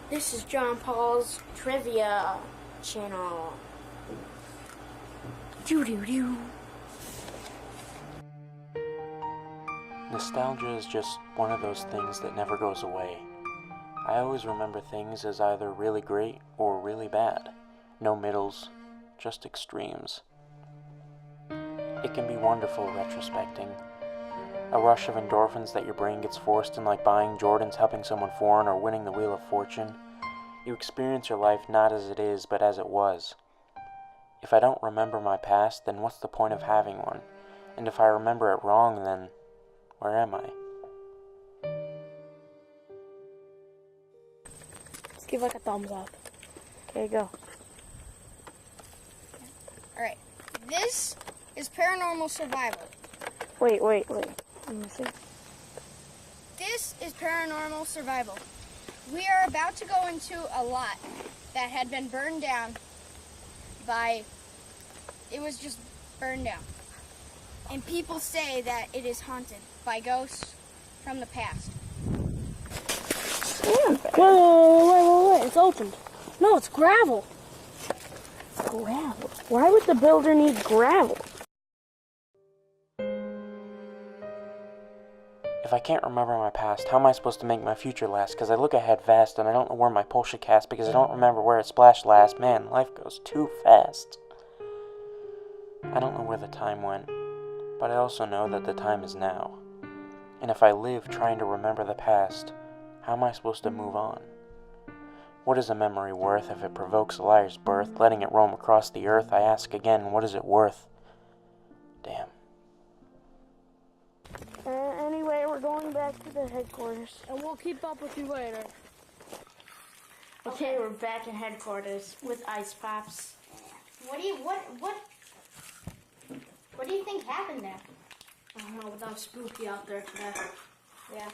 This is John Paul's Trivia channel. Doo-doo-doo. Nostalgia is just one of those things that never goes away. I always remember things as either really great or really bad. No middles, just extremes. It can be wonderful retrospecting. A rush of endorphins that your brain gets forced in, like buying Jordans, helping someone foreign, or winning the Wheel of Fortune. You experience your life not as it is, but as it was. If I don't remember my past, then what's the point of having one? And if I remember it wrong, then where am I? Let's give like a thumbs up. Okay, go. Alright, this is paranormal survival. Wait. Let me see. This is paranormal survival. We are about to go into a lot that had been burned down it was just burned down. And people say that it is haunted by ghosts from the past. Wait. It's opened. No, it's gravel. Gravel? Why would the builder need gravel? If I can't remember my past, how am I supposed to make my future last? Because I look ahead fast and I don't know where my pole should cast because I don't remember where it splashed last. Man, life goes too fast. I don't know where the time went, but I also know that the time is now. And if I live trying to remember the past, how am I supposed to move on? What is a memory worth if it provokes a liar's birth, letting it roam across the earth? I ask again, what is it worth? Damn. Anyway, we're going back to the headquarters. And we'll keep up with you later. Okay, we're back at headquarters with ice pops. What do you think happened there? I don't know, but that was spooky out there today. Yeah.